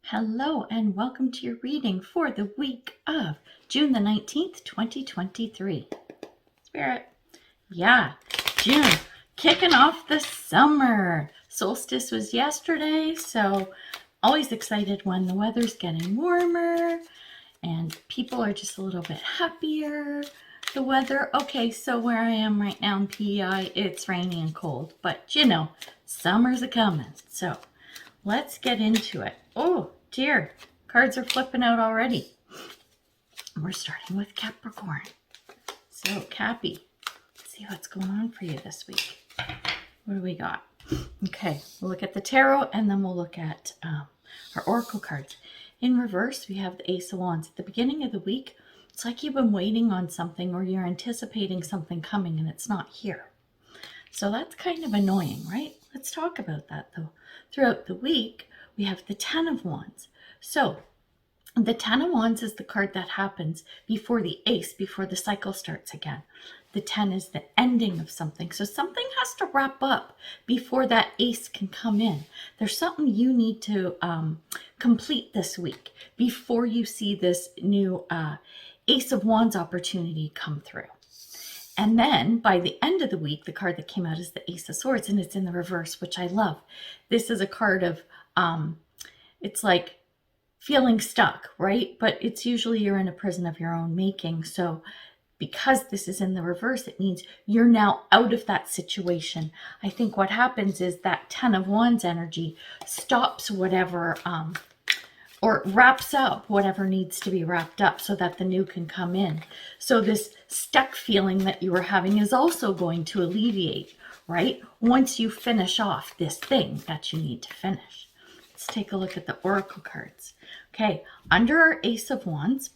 Hello and welcome to your reading for the week of June the 19th, 2023. Spirit. Yeah, June. Kicking off the summer. Solstice was yesterday, so always excited when the weather's getting warmer and people are just a little bit happier. The weather, okay, so where I am right now in PEI, it's rainy and cold, but you know, summer's a-coming, so let's get into it. Oh, dear. Cards are flipping out already. We're starting with Capricorn. So, Cappy, let's see what's going on for you this week. What do we got? Okay, we'll look at the tarot and then we'll look at our oracle cards. In reverse, we have the Ace of Wands. At the beginning of the week, it's like you've been waiting on something or you're anticipating something coming and it's not here. So that's kind of annoying, right? Let's talk about that though. Throughout the week, we have the Ten of Wands. So the Ten of Wands is the card that happens before the Ace, before the cycle starts again. The 10 is the ending of something. So something has to wrap up before that Ace can come in. There's something you need to complete this week before you see this new Ace of Wands opportunity come through. And then by the end of the week, the card that came out is the Ace of Swords, and it's in the reverse, which I love. This is a card of, it's like feeling stuck, right? But it's usually you're in a prison of your own making. So because this is in the reverse, it means you're now out of that situation. I think what happens is that Ten of Wands energy stops whatever, or wraps up whatever needs to be wrapped up so that the new can come in. So this stuck feeling that you were having is also going to alleviate, right? Once you finish off this thing that you need to finish. Let's take a look at the oracle cards. Okay, under our Ace of Wands,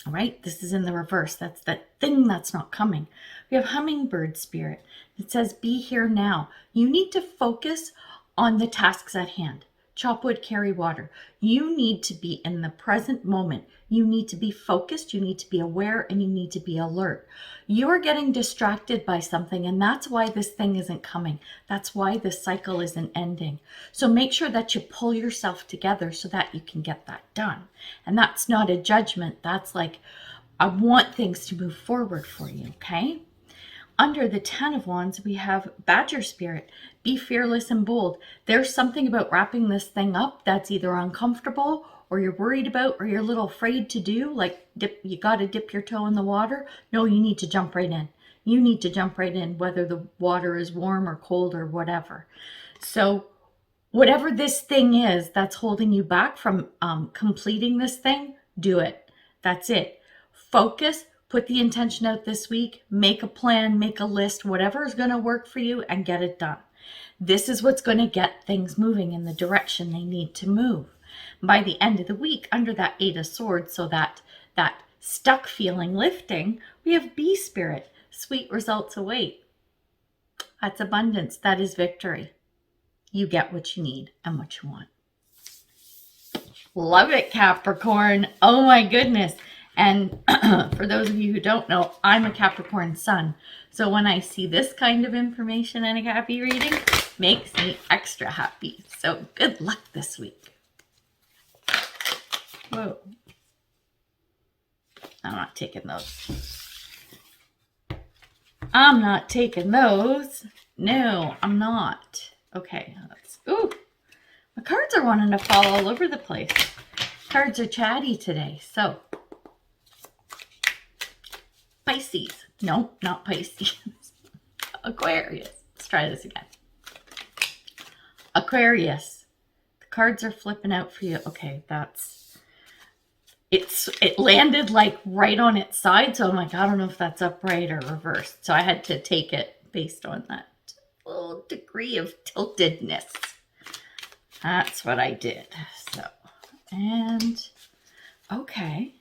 all right, this is in the reverse. That's that thing that's not coming. We have Hummingbird Spirit. It says, be here now. You need to focus on the tasks at hand. Chop wood, carry water. You need to be in the present moment. You need to be focused. You need to be aware and you need to be alert. You're getting distracted by something and that's why this thing isn't coming. That's why this cycle isn't ending. So make sure that you pull yourself together so that you can get that done. And that's not a judgment. That's like, I want things to move forward for you, okay? Under the Ten of Wands, we have Badger Spirit. Be fearless and bold. There's something about wrapping this thing up that's either uncomfortable or you're worried about or you're a little afraid to do. Like you got to dip your toe in the water. No, you need to jump right in. You need to jump right in, whether the water is warm or cold or whatever. So whatever this thing is that's holding you back from completing this thing, do it. That's it. Focus. Put the intention out this week, make a plan, make a list, whatever is going to work for you and get it done. This is what's going to get things moving in the direction they need to move. By the end of the week, under that Eight of Swords, so that stuck feeling lifting, we have Bee Spirit. Sweet results await. That's abundance. That is victory. You get what you need and what you want. Love it, Capricorn. Oh my goodness. And for those of you who don't know, I'm a Capricorn sun. So when I see this kind of information in a Cappy reading, makes me extra happy. So good luck this week. Whoa. I'm not taking those. I'm not taking those. No, I'm not. Okay. Ooh. My cards are wanting to fall all over the place. Cards are chatty today. So Pisces. No, not Pisces. Aquarius. Let's try this again. Aquarius. The cards are flipping out for you. Okay, it landed like right on its side. So I'm like, I don't know if that's upright or reversed. So I had to take it based on that little degree of tiltedness. That's what I did. So, and okay.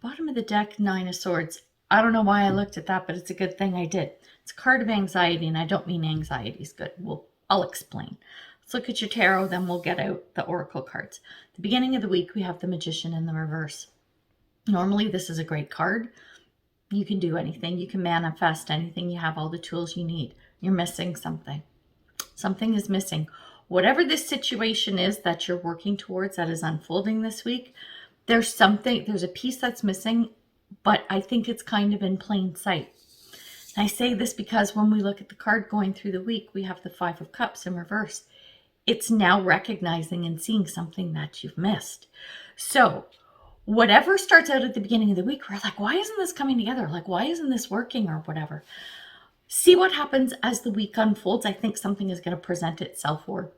Bottom of the deck, Nine of Swords. I don't know why I looked at that, but it's a good thing I did. It's a card of anxiety, and I don't mean anxiety is good. I'll explain. Let's look at your tarot, then we'll get out the oracle cards. The beginning of the week, we have the Magician in the reverse. Normally, this is a great card. You can do anything. You can manifest anything. You have all the tools you need. You're missing something. Something is missing. whatever this situation is that you're working towards that is unfolding this week, there's a piece that's missing, but I think it's kind of in plain sight. And I say this because when we look at the card going through the week, we have the Five of Cups in reverse. It's now recognizing and seeing something that you've missed. So whatever starts out at the beginning of the week, we're like, why isn't this coming together? Like, why isn't this working or whatever? See what happens as the week unfolds. I think something is going to present itself, or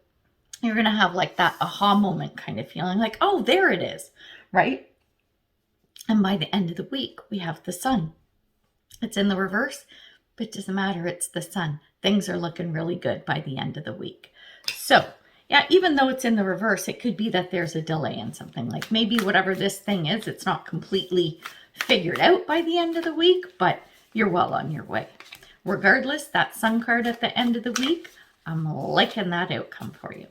you're going to have like that aha moment kind of feeling like, oh, there it is, right? And by the end of the week, we have the sun. It's in the reverse, but it doesn't matter. It's the sun. Things are looking really good by the end of the week. So yeah, even though it's in the reverse, it could be that there's a delay in something. Like maybe whatever this thing is, it's not completely figured out by the end of the week, but you're well on your way. Regardless, that sun card at the end of the week, I'm liking that outcome for you.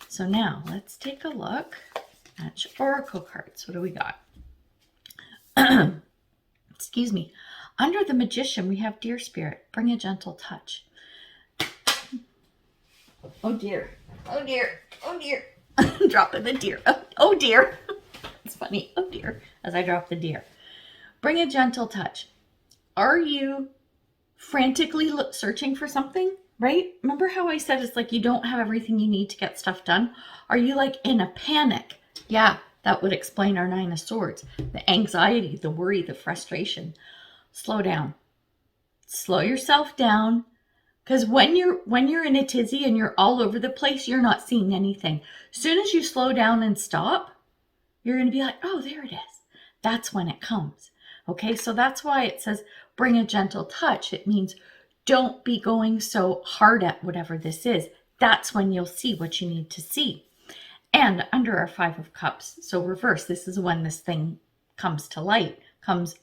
So now let's take a look at your oracle cards. What do we got? Excuse me. Under the Magician, we have Dear Spirit, bring a gentle touch. Oh dear. Oh dear. Oh dear. Dropping the deer. Oh dear. It's funny. Oh dear. As I drop the deer. Bring a gentle touch. Are you frantically searching for something, right? Remember how I said it's like you don't have everything you need to get stuff done? Are you like in a panic? Yeah, that would explain our Nine of Swords. The anxiety, the worry, the frustration. Slow down. Slow yourself down. Because when you're in a tizzy and you're all over the place, you're not seeing anything. As soon as you slow down and stop, you're going to be like, oh, there it is. That's when it comes. Okay, so that's why it says bring a gentle touch. It means don't be going so hard at whatever this is. That's when you'll see what you need to see. And under our Five of Cups, so reverse, this is when this thing comes to light, comes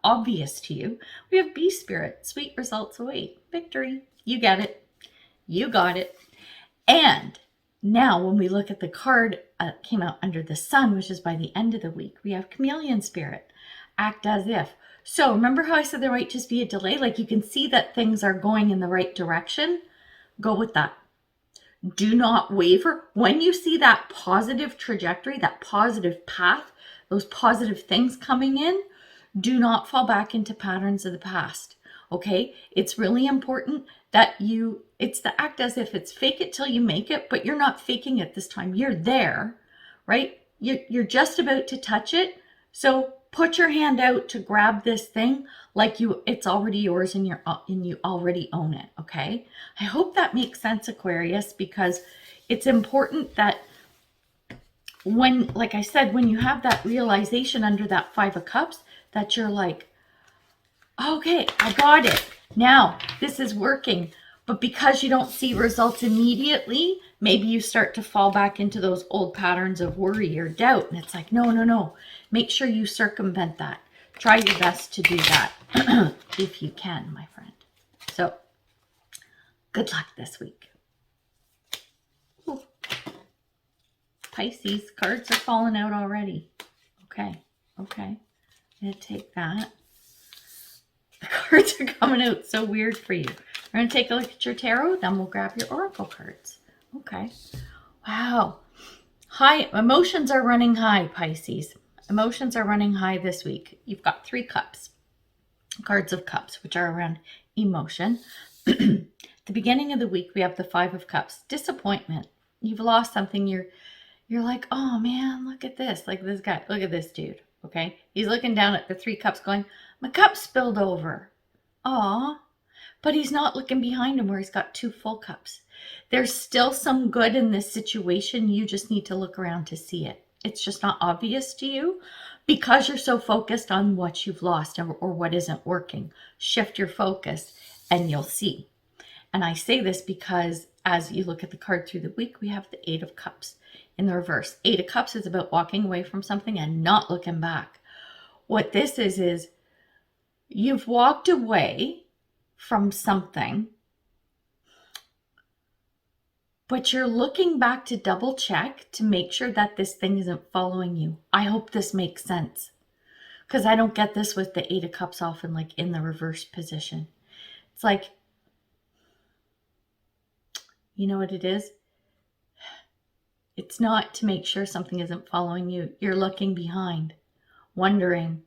obvious to you. We have Bee Spirit, sweet results await, victory. You get it. You got it. And now when we look at the card came out under the sun, which is by the end of the week, we have Chameleon Spirit, act as if. So remember how I said there might just be a delay? Like you can see that things are going in the right direction. Go with that. Do not waver. When you see that positive trajectory, that positive path, those positive things coming in, do not fall back into patterns of the past. Okay? It's really important that it's the act as if. It's fake it till you make it, but you're not faking it this time. You're there, right? You're just about to touch it. So put your hand out to grab this thing like it's already yours and you already own it, okay? I hope that makes sense, Aquarius, because it's important that when, like I said, when you have that realization under that Five of Cups, that you're like, okay, I got it. Now this is working. But because you don't see results immediately, maybe you start to fall back into those old patterns of worry or doubt. And it's like, no. Make sure you circumvent that. Try your best to do that if you can, my friend. So, good luck this week. Ooh. Pisces, cards are falling out already. Okay. I'm going to take that. The cards are coming out so weird for you. We're going to take a look at your tarot, then we'll grab your oracle cards. Okay. Wow. High emotions are running high, Pisces. Emotions are running high this week. You've got 3 cups. Cards of Cups, which are around emotion. The beginning of the week, we have the Five of Cups. Disappointment. You've lost something. You're like, oh man, look at this. Like this guy. Look at this dude. Okay. He's looking down at the 3 cups going, my cup spilled over. Aw. But he's not looking behind him where he's got 2 full cups. There's still some good in this situation. You just need to look around to see it. It's just not obvious to you because you're so focused on what you've lost or what isn't working. Shift your focus and you'll see. And I say this because as you look at the card through the week, we have the 8 of Cups in the reverse. 8 of Cups is about walking away from something and not looking back. What this is you've walked away from something, but you're looking back to double check to make sure that this thing isn't following you. I hope this makes sense because I don't get this with the 8 of Cups often, like in the reverse position. It's like, you know what it is? It's not to make sure something isn't following you. You're looking behind, wondering,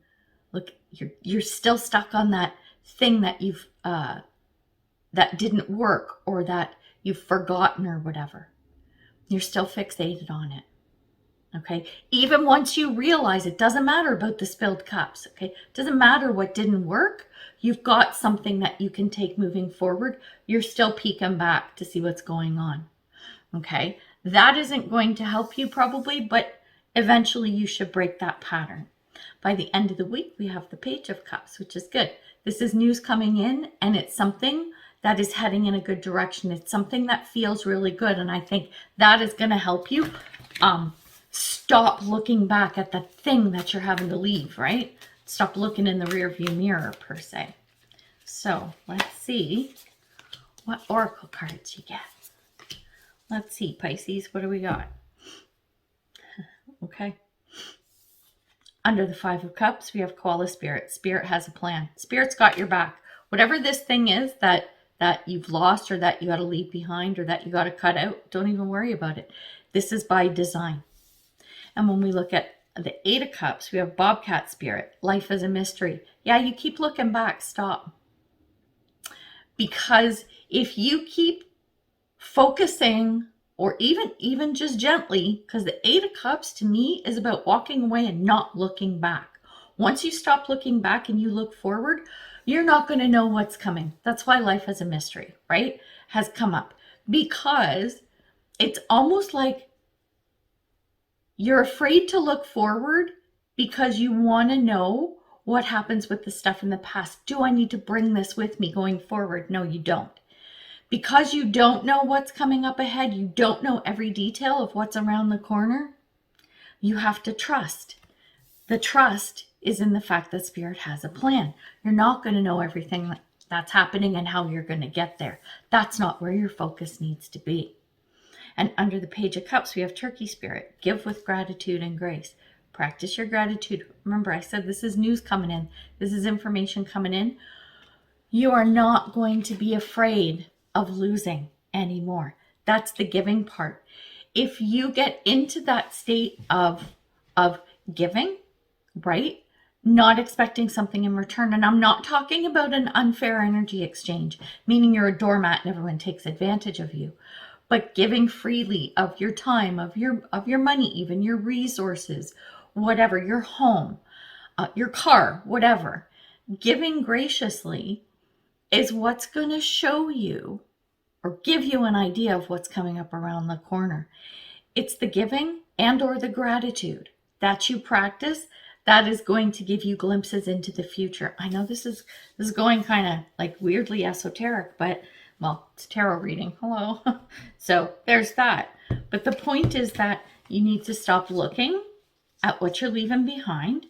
look, you're still stuck on that thing that you've that didn't work, or that you've forgotten, or whatever. You're still fixated on it. Okay, even once you realize it doesn't matter about the spilled cups. Okay, it doesn't matter what didn't work. You've got something that you can take moving forward. You're still peeking back to see what's going on. Okay, that isn't going to help you probably, but eventually you should break that pattern. By the end of the week, we have the Page of Cups, which is good. This is news coming in, and it's something that is heading in a good direction. It's something that feels really good, and I think that is going to help you stop looking back at the thing that you're having to leave, right? Stop looking in the rearview mirror, per se. So let's see what oracle cards you get. Let's see, Pisces, what do we got? Okay. Under the Five of Cups, we have Koala Spirit. Spirit has a plan. Spirit's got your back. Whatever this thing is that you've lost, or that you got to leave behind, or that you got to cut out, don't even worry about it. This is by design. And when we look at the Eight of Cups, we have Bobcat Spirit. Life is a mystery. Yeah, you keep looking back. Stop. Because if you keep focusing, or even just gently, because the Eight of Cups to me is about walking away and not looking back. Once you stop looking back and you look forward, you're not going to know what's coming. That's why life is a mystery, right? Has come up, because it's almost like you're afraid to look forward because you want to know what happens with the stuff in the past. Do I need to bring this with me going forward? No, you don't. Because you don't know what's coming up ahead, you don't know every detail of what's around the corner, you have to trust. The trust is in the fact that Spirit has a plan. You're not going to know everything that's happening and how you're going to get there. That's not where your focus needs to be. And under the Page of Cups, we have Turkey Spirit. Give with gratitude and grace. Practice your gratitude. Remember, I said this is news coming in. This is information coming in. You are not going to be afraid of losing anymore. That's the giving part. If you get into that state of giving, right? Not expecting something in return. And I'm not talking about an unfair energy exchange, meaning you're a doormat and everyone takes advantage of you. But giving freely of your time, of your money, even your resources, whatever, your home, your car, whatever. Giving graciously is what's going to show you or give you an idea of what's coming up around the corner. It's the giving and or the gratitude that you practice that is going to give you glimpses into the future. I know this is going kind of like weirdly esoteric, but well, it's tarot reading. Hello. So there's that. But the point is that you need to stop looking at what you're leaving behind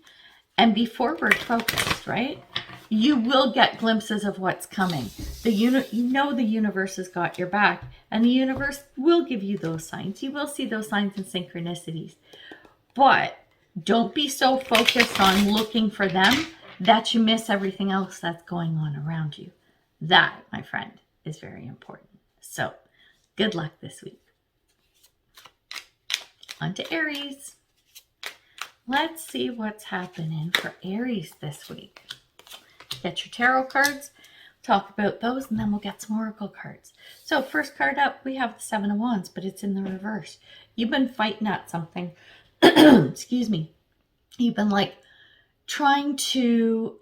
and be forward focused, right? You will get glimpses of what's coming. The universe has got your back, and the universe will give you those signs. You will see those signs and synchronicities. But don't be so focused on looking for them that you miss everything else that's going on around you. That, my friend, is very important. So, good luck this week. On to Aries. Let's see what's happening for Aries this week. Get your tarot cards, talk about those, and then we'll get some oracle cards. So, first card up, we have the Seven of Wands, but it's in the reverse. You've been fighting at something. Excuse me. You've been like trying to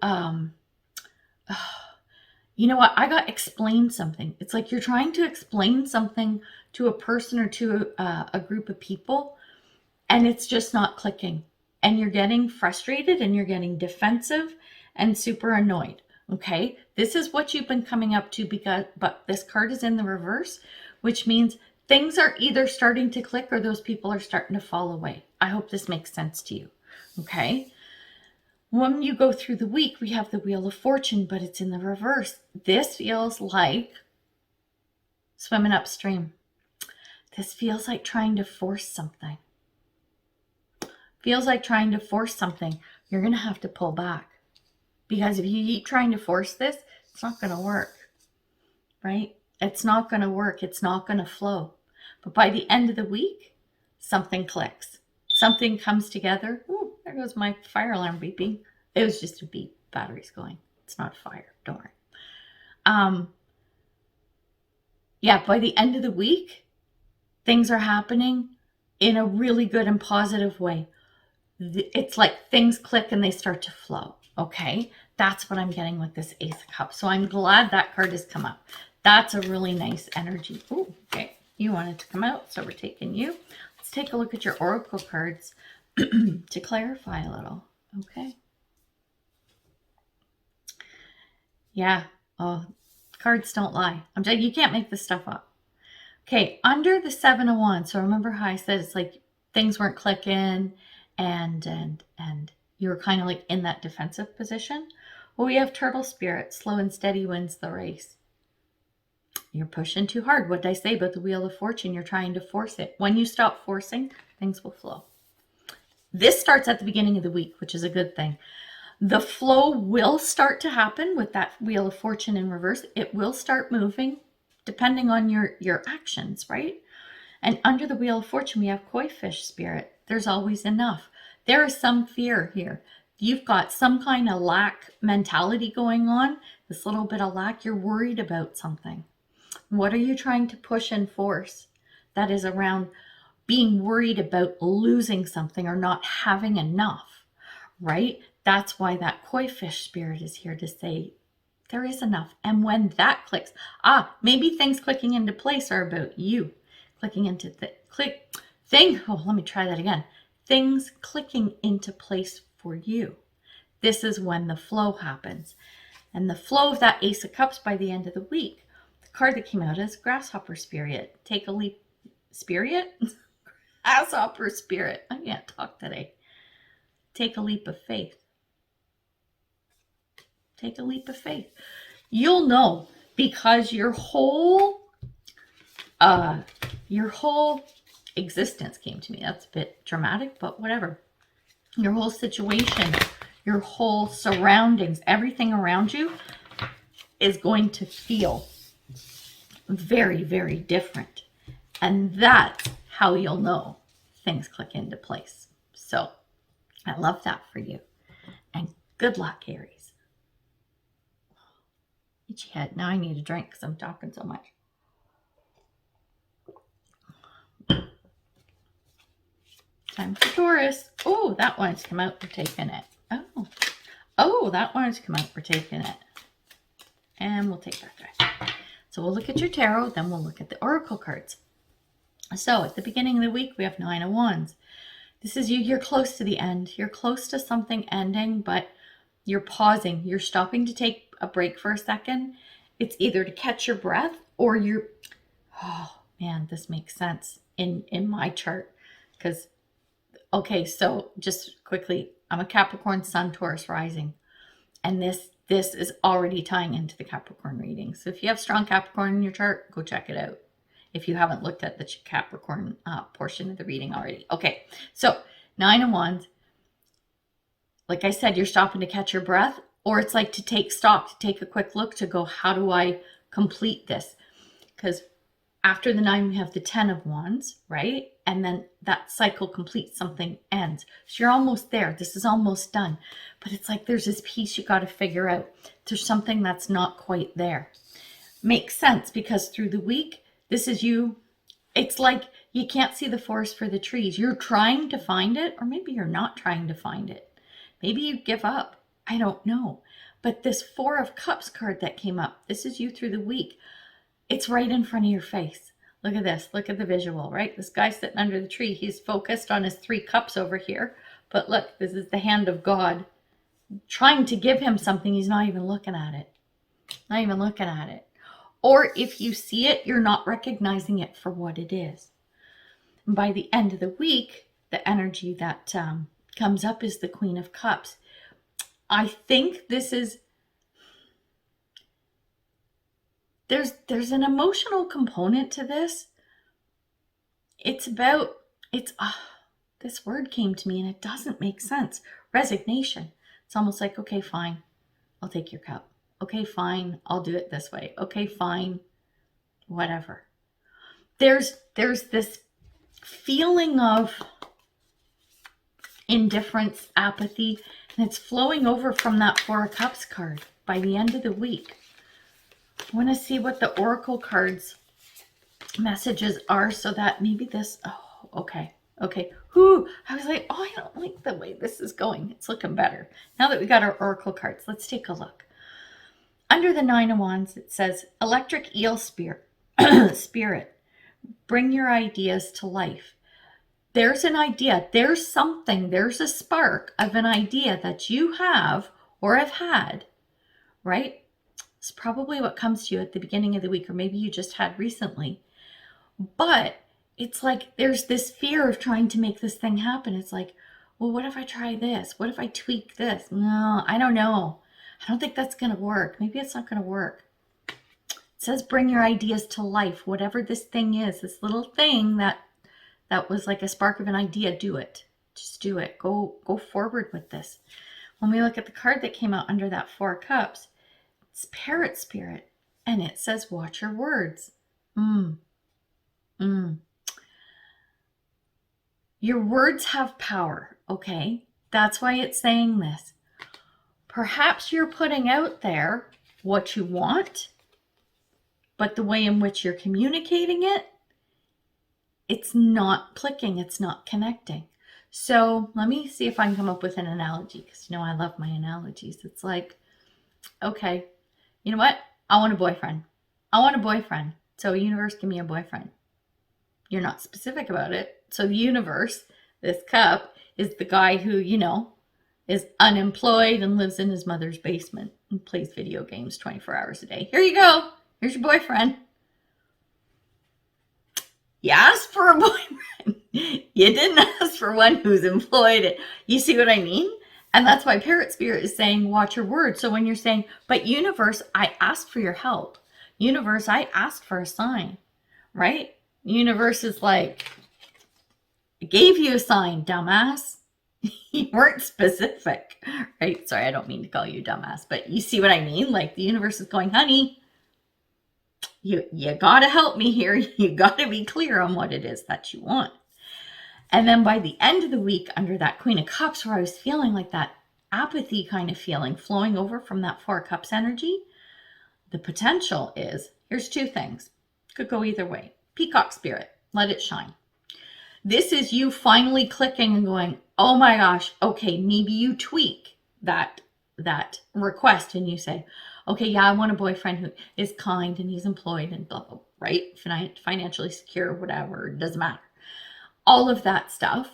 you know what? I got to explain something. It's like you're trying to explain something to a person or to a group of people, and it's just not clicking. And you're getting frustrated and you're getting defensive and super annoyed. Okay? This is what you've been coming up to, but this card is in the reverse, which means things are either starting to click or those people are starting to fall away. I hope this makes sense to you. Okay? When you go through the week, we have the Wheel of Fortune, but it's in the reverse. This feels like swimming upstream. This feels like trying to force something. Feels like trying to force something. You're going to have to pull back. Because if you keep trying to force this, it's not going to work. Right? It's not going to work. It's not going to flow. But by the end of the week, something clicks. Something comes together. Ooh, there goes my fire alarm beeping. It was just a beep. Battery's going. It's not fire. Don't worry. Yeah, by the end of the week, things are happening in a really good and positive way. It's like things click and they start to flow. Okay, that's what I'm getting with this Ace of Cups. So I'm glad that card has come up. That's a really nice energy. Oh, okay. You wanted to come out, so we're taking you. Let's take a look at your oracle cards to clarify a little. Okay. Yeah. Oh, cards don't lie. I'm telling you, you can't make this stuff up. Okay, under the Seven of Wands. So remember how I said it's like things weren't clicking and you were kind of like in that defensive position. Well, we have Turtle Spirit. Slow and steady wins the race. You're pushing too hard. What did I say about the Wheel of Fortune? You're trying to force it. When you stop forcing, things will flow. This starts at the beginning of the week, which is a good thing. The flow will start to happen with that Wheel of Fortune in reverse. It will start moving depending on your actions, right? And under the Wheel of Fortune, we have Koi Fish Spirit. There's always enough. There is some fear here. You've got some kind of lack mentality going on, this little bit of lack. You're worried about something. What are you trying to push and force? That is around being worried about losing something or not having enough, right? That's why that Koi Fish Spirit is here to say there is enough. And when that clicks, maybe things clicking into place are about you. Clicking into the let me try that again. Things clicking into place for you. This is when the flow happens. And the flow of that Ace of Cups by the end of the week. The card that came out is Grasshopper Spirit. Take a leap. Spirit? Grasshopper Spirit. I can't talk today. Take a leap of faith. Take a leap of faith. You'll know because your whole existence came to me. That's a bit dramatic, but whatever. Your whole situation, your whole surroundings, everything around you is going to feel very, very different. And that's how you'll know things click into place. So I love that for you. And good luck, Aries. Itchy head. Now I need a drink because I'm talking so much. Time for Taurus. Oh, that one's come out. We're taking it. Oh, that one's come out. We're taking it. And we'll take that guy. So we'll look at your tarot, then we'll look at the oracle cards. So at the beginning of the week, we have Nine of Wands. This is you. You're close to the end. You're close to something ending, but you're pausing. You're stopping to take a break for a second. It's either to catch your breath or you're, oh man, this makes sense in my chart. Because, okay, so just quickly, I'm a Capricorn Sun, Taurus rising. And this is already tying into the Capricorn reading. So if you have strong Capricorn in your chart, go check it out. If you haven't looked at the Capricorn portion of the reading already. Okay, so Nine of Wands. Like I said, you're stopping to catch your breath, or it's like to take stock, to take a quick look, to go, how do I complete this? Because after the 9, we have the 10 of Wands, right? And then that cycle completes, something ends. So you're almost there. This is almost done. But it's like there's this piece you got to figure out. There's something that's not quite there. Makes sense because through the week, this is you. It's like you can't see the forest for the trees. You're trying to find it, or maybe you're not trying to find it. Maybe you give up. I don't know. But this Four of Cups card that came up, this is you through the week. It's right in front of your face. Look at this. Look at the visual, right? This guy's sitting under the tree. He's focused on his 3 cups over here. But look, this is the hand of God trying to give him something. He's not even looking at it. Not even looking at it. Or if you see it, you're not recognizing it for what it is. And by the end of the week, the energy that comes up is the Queen of Cups. I think this is, there's an emotional component to this. It's about, this word came to me and it doesn't make sense. Resignation. It's almost like, okay, fine, I'll take your cup. Okay, fine, I'll do it this way. Okay, fine, whatever. There's this feeling of indifference, apathy, and it's flowing over from that Four of Cups card by the end of the week. I want to see what the Oracle cards messages are so that maybe this, oh, okay. Whew, I was like, oh, I don't like the way this is going. It's looking better. Now that we got our Oracle cards, let's take a look. Under the Nine of Wands, it says, electric eel spirit, bring your ideas to life. There's an idea, there's something, there's a spark of an idea that you have or have had, right? It's probably what comes to you at the beginning of the week, or maybe you just had recently. But it's like there's this fear of trying to make this thing happen. It's like, well, what if I try this? What if I tweak this? No, I don't know. I don't think that's going to work. Maybe it's not going to work. It says bring your ideas to life. Whatever this thing is, this little thing that was like a spark of an idea, do it. Just do it. Go forward with this. When we look at the card that came out under that Four of Cups, it's Parrot Spirit. And it says, watch your words. Your words have power, okay? That's why it's saying this. Perhaps you're putting out there what you want, but the way in which you're communicating it, it's not clicking, it's not connecting. So let me see if I can come up with an analogy, because you know I love my analogies. It's like, okay, you know what? I want a boyfriend. So universe, give me a boyfriend. You're not specific about it. So the universe, this cup, is the guy who, you know, is unemployed and lives in his mother's basement and plays video games 24 hours a day. Here you go. Here's your boyfriend. You asked for a boyfriend. You didn't ask for one who's employed. You see what I mean? And that's why Parrot Spirit is saying, watch your words. So when you're saying, but universe, I asked for your help. Universe, I asked for a sign, right? Universe is like, I gave you a sign, dumbass. You weren't specific, right? Sorry, I don't mean to call you dumbass, but you see what I mean? Like the universe is going, honey, you got to help me here. You got to be clear on what it is that you want. And then by the end of the week, under that Queen of Cups, where I was feeling like that apathy kind of feeling flowing over from that Four of Cups energy, the potential is, here's two things. Could go either way. Peacock Spirit, let it shine. This is you finally clicking and going, oh my gosh, okay, maybe you tweak that request and you say, okay, yeah, I want a boyfriend who is kind and he's employed and blah, blah, right? Financially secure, whatever, it doesn't matter. All of that stuff.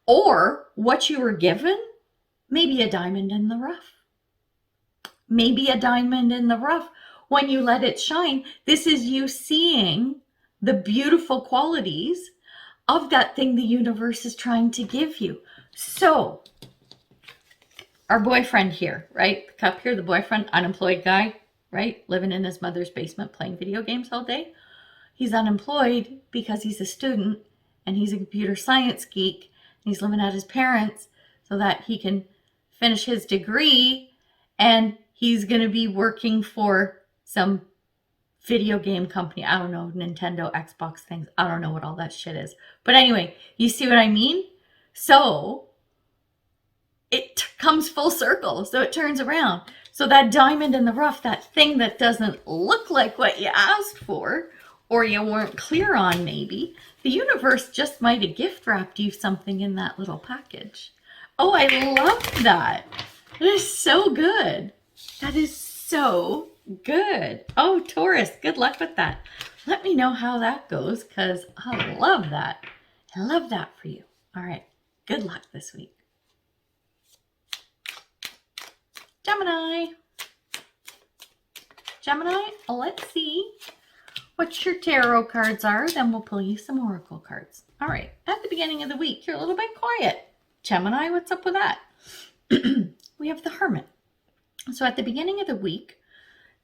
Or what you were given, maybe a diamond in the rough. Maybe a diamond in the rough. When you let it shine, this is you seeing the beautiful qualities of that thing the universe is trying to give you. So, our boyfriend here, right? The cup here, the boyfriend, unemployed guy, right? Living in his mother's basement playing video games all day. He's unemployed because he's a student and he's a computer science geek. And he's living at his parents' so that he can finish his degree, and he's going to be working for some video game company. I don't know, Nintendo, Xbox things. I don't know what all that shit is. But anyway, you see what I mean? So it comes full circle. So it turns around. So that diamond in the rough, that thing that doesn't look like what you asked for or you weren't clear on maybe, the universe just might have gift wrapped you something in that little package. Oh, I love that. That is so good. That is so good. Oh, Taurus, good luck with that. Let me know how that goes because I love that. I love that for you. All right. Good luck this week. Gemini. Gemini, let's see what your tarot cards are. Then we'll pull you some oracle cards. All right. At the beginning of the week, you're a little bit quiet. Gemini, what's up with that? We have the Hermit. So at the beginning of the week,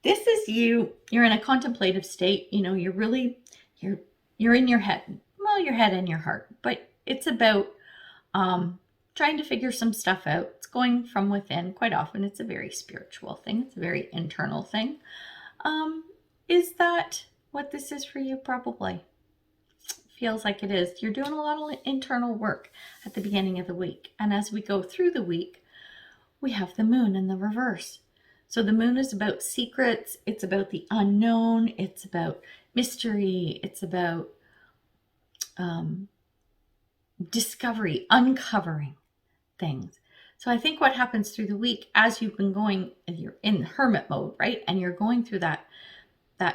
this is you're in a contemplative state. You know, you're in your head. Well, your head and your heart. But it's about trying to figure some stuff out. It's going from within. Quite often, it's a very spiritual thing. It's a very internal thing. Is that what this is for you? Probably. feels like it is. You're doing a lot of internal work at the beginning of the week. And as we go through the week, we have the moon in the reverse. So the moon is about secrets. It's about the unknown. It's about mystery. It's about discovery, uncovering things. So I think what happens through the week as you've been going, you're in hermit mode, right? And you're going through that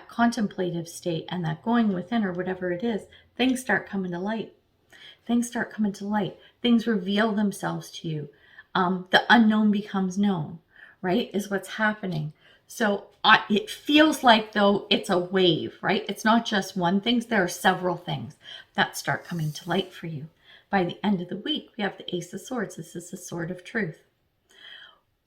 contemplative state and that going within or whatever it is, things start coming to light. Things start coming to light. Things reveal themselves to you. The unknown becomes known, right? Is what's happening. So it feels like though it's a wave, right? It's not just one thing. There are several things that start coming to light for you. By the end of the week, we have the Ace of Swords. This is the sword of truth.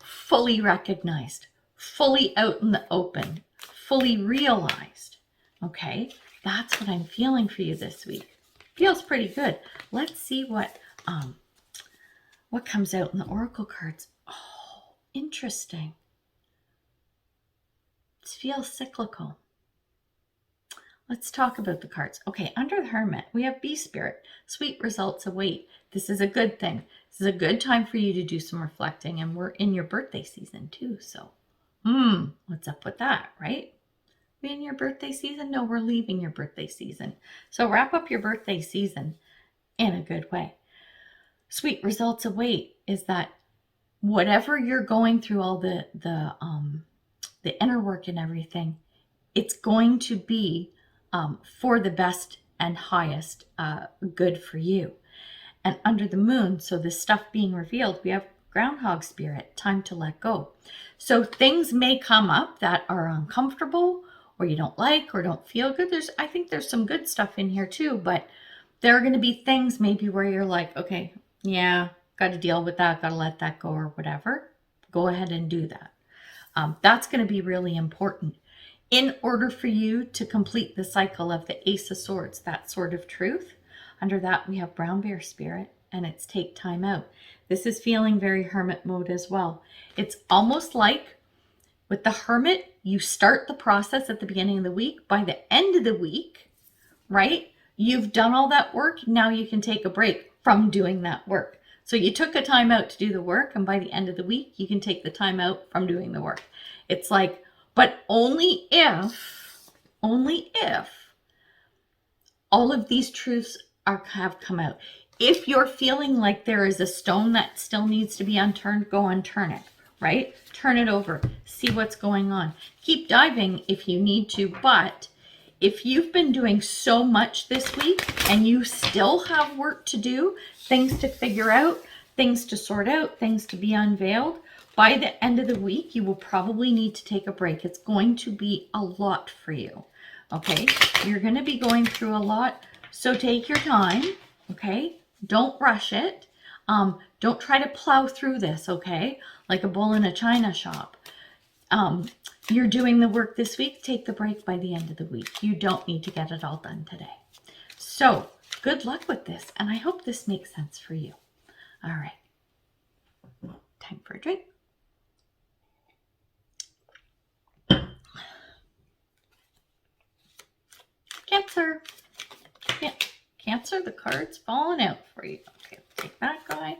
Fully recognized, fully out in the open, fully realized. Okay, that's what I'm feeling for you this week. Feels pretty good. Let's see what comes out in the oracle cards. Oh, interesting. It feels cyclical. Let's talk about the cards. Okay, under the Hermit, we have Bee Spirit. Sweet results await. This is a good thing. This is a good time for you to do some reflecting, and we're in your birthday season too. So, what's up with that, right? We in your birthday season? No, we're leaving your birthday season. So wrap up your birthday season in a good way. Sweet results await is that whatever you're going through, all the inner work and everything, it's going to be for the best and highest good for you. And under the moon, so the stuff being revealed, we have Groundhog Spirit, time to let go. So things may come up that are uncomfortable or you don't like or don't feel good. I think there's some good stuff in here too, but there are going to be things maybe where you're like, okay, yeah, got to deal with that, got to let that go or whatever. Go ahead and do that. That's going to be really important. In order for you to complete the cycle of the Ace of Swords, that sword of truth, under that we have Brown Bear Spirit, and it's take time out. This is feeling very hermit mode as well. It's almost like with the Hermit, you start the process at the beginning of the week. By the end of the week, right, you've done all that work. Now you can take a break from doing that work. So you took a time out to do the work, and by the end of the week, you can take the time out from doing the work. It's like, but only if all of these truths have come out. If you're feeling like there is a stone that still needs to be unturned, go unturn it, right? Turn it over, see what's going on. Keep diving if you need to, but if you've been doing so much this week and you still have work to do, things to figure out, things to sort out, things to be unveiled, by the end of the week, you will probably need to take a break. It's going to be a lot for you, okay? You're going to be going through a lot, so take your time, okay? Don't rush it. Don't try to plow through this, okay? Like a bull in a china shop. You're doing the work this week. Take the break by the end of the week. You don't need to get it all done today. So good luck with this, and I hope this makes sense for you. All right. Time for a drink. Cancer. Cancer, the card's falling out for you. Okay, take that guy.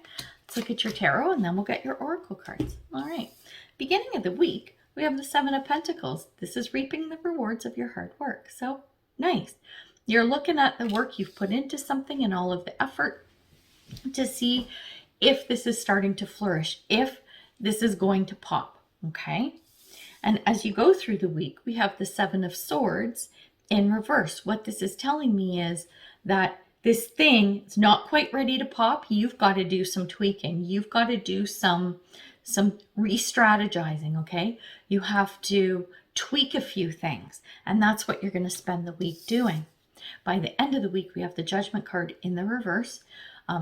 Let's look at your tarot, and then we'll get your oracle cards. All right. Beginning of the week, we have the Seven of Pentacles. This is reaping the rewards of your hard work. So nice. You're looking at the work you've put into something and all of the effort to see if this is starting to flourish, if this is going to pop, okay? And as you go through the week, we have the Seven of Swords in reverse. What this is telling me is that this thing is not quite ready to pop. You've got to do some tweaking. You've got to do some re-strategizing, okay? You have to tweak a few things, and that's what you're going to spend the week doing. By the end of the week, we have the Judgment card in the reverse.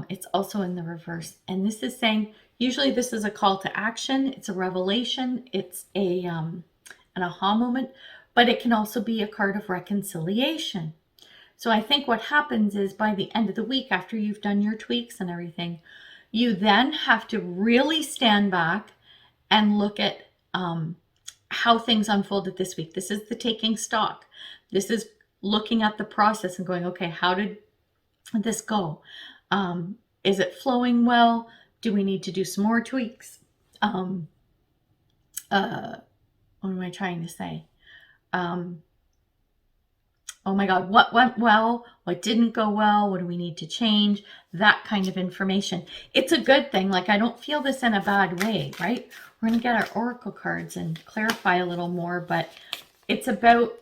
It's also in the reverse, and this is saying, usually this is a call to action. It's a revelation. It's an aha moment, but it can also be a card of reconciliation. So I think what happens is by the end of the week, after you've done your tweaks and everything, you then have to really stand back and look at how things unfolded this week. This is the taking stock. This is looking at the process and going, okay, how did this go? Is it flowing well? Do we need to do some more tweaks? What am I trying to say? Oh my God, what went well? What didn't go well? What do we need to change? That kind of information. It's a good thing. Like, I don't feel this in a bad way, right? We're going to get our oracle cards and clarify a little more, but it's about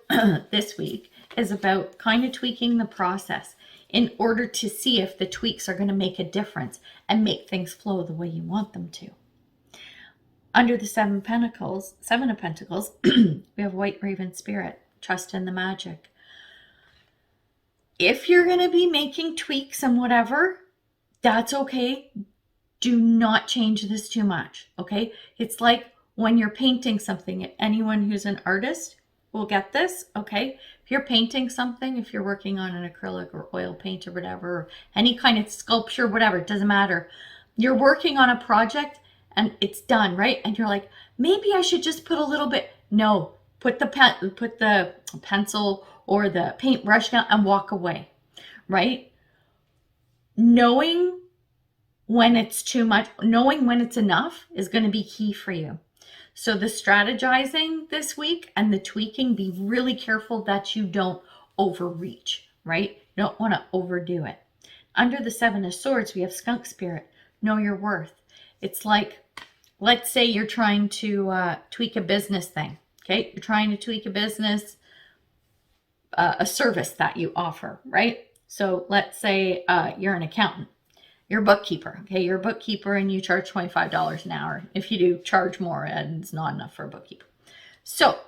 this week is about kind of tweaking the process in order to see if the tweaks are going to make a difference and make things flow the way you want them to. Under the Seven of Pentacles, we have White Raven Spirit, trust in the magic. If you're going to be making tweaks and whatever, that's okay. Do not change this too much, okay? It's like when you're painting something. Anyone who's an artist will get this, okay? If you're painting something, if you're working on an acrylic or oil paint or whatever, or any kind of sculpture, whatever, it doesn't matter. You're working on a project and it's done, right? And you're like, maybe I should just put a little bit. No, put the pencil or the paintbrush down and walk away, right? Knowing when it's too much, knowing when it's enough is going to be key for you. So the strategizing this week and the tweaking, be really careful that you don't overreach, right? You don't want to overdo it. Under the Seven of Swords, we have Skunk Spirit. Know your worth. It's like, let's say you're trying to tweak a business thing, okay? You're trying to tweak a business, a service that you offer, right? So let's say you're an accountant. You're a bookkeeper, okay? You're a bookkeeper and you charge $25 an hour. If you do charge more, and it's not enough for a bookkeeper. So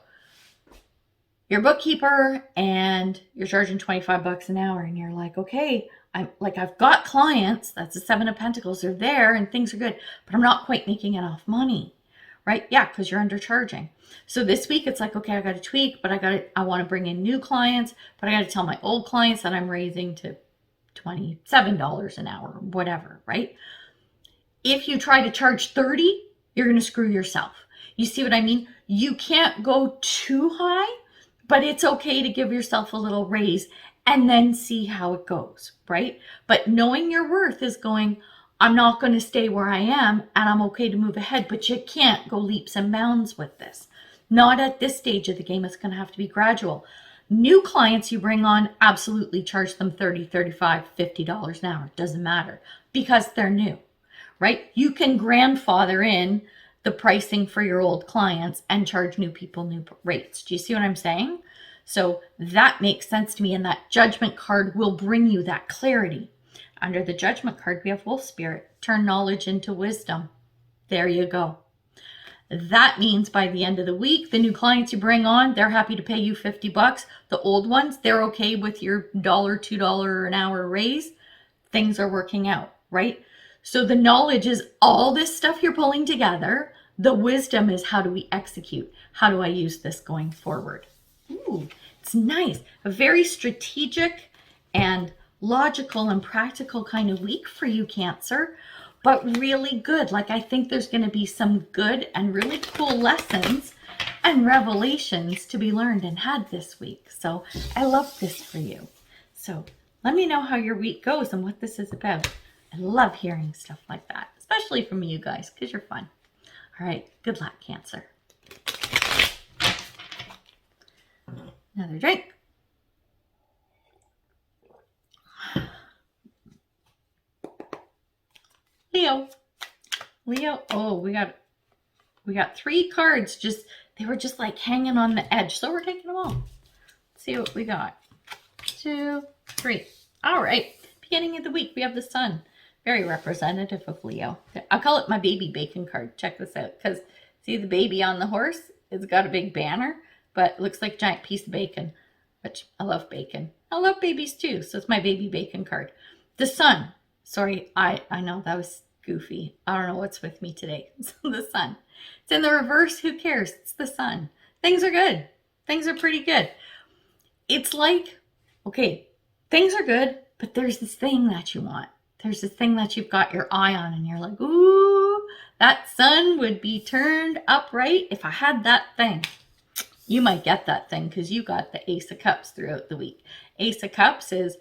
you're a bookkeeper and you're charging $25 an hour and you're like, okay, I've got clients. That's the Seven of Pentacles. They're there and things are good, but I'm not quite making enough money, right? Yeah, because you're undercharging. So this week it's like, okay, I got to tweak, but I want to bring in new clients, but I got to tell my old clients that I'm raising to $27 an hour, whatever, right? If you try to charge 30, you're going to screw yourself. You see what I mean? You can't go too high, but it's okay to give yourself a little raise and then see how it goes, right? But knowing your worth is going, I'm not going to stay where I am and I'm okay to move ahead, but you can't go leaps and bounds with this. Not at this stage of the game. It's going to have to be gradual. New clients you bring on, absolutely charge them $30, $35, $50 an hour. Doesn't matter because they're new, right? You can grandfather in the pricing for your old clients and charge new people new rates. Do you see what I'm saying? So that makes sense to me. And that Judgment card will bring you that clarity. Under the Judgment card, we have Wolf Spirit. Turn knowledge into wisdom. There you go. That means by the end of the week, the new clients you bring on, they're happy to pay you $50. The old ones, they're okay with your $1, $2 an hour raise. Things are working out, right? So the knowledge is all this stuff you're pulling together. The wisdom is, how do we execute? How do I use this going forward? Ooh, it's nice. A very strategic and logical and practical kind of week for you, Cancer. But really good. Like, I think there's going to be some good and really cool lessons and revelations to be learned and had this week. So I love this for you. So let me know how your week goes and what this is about. I love hearing stuff like that, especially from you guys, because you're fun. All right. Good luck, Cancer. Another drink. Leo. Oh, we got 3 cards. They were just like hanging on the edge. So we're taking them all. Let's see what we got. 2, 3. All right. Beginning of the week, we have the Sun. Very representative of Leo. I'll call it my baby bacon card. Check this out. Because see the baby on the horse? It's got a big banner, but it looks like a giant piece of bacon, which I love bacon. I love babies too. So it's my baby bacon card. The Sun. Sorry, I know that was goofy. I don't know what's with me today. It's the Sun. It's in the reverse. Who cares? It's the Sun. Things are good. Things are pretty good. It's like, okay, things are good, but there's this thing that you want. There's this thing that you've got your eye on and you're like, ooh, that sun would be turned upright if I had that thing. You might get that thing because you got the Ace of Cups throughout the week. Ace of Cups is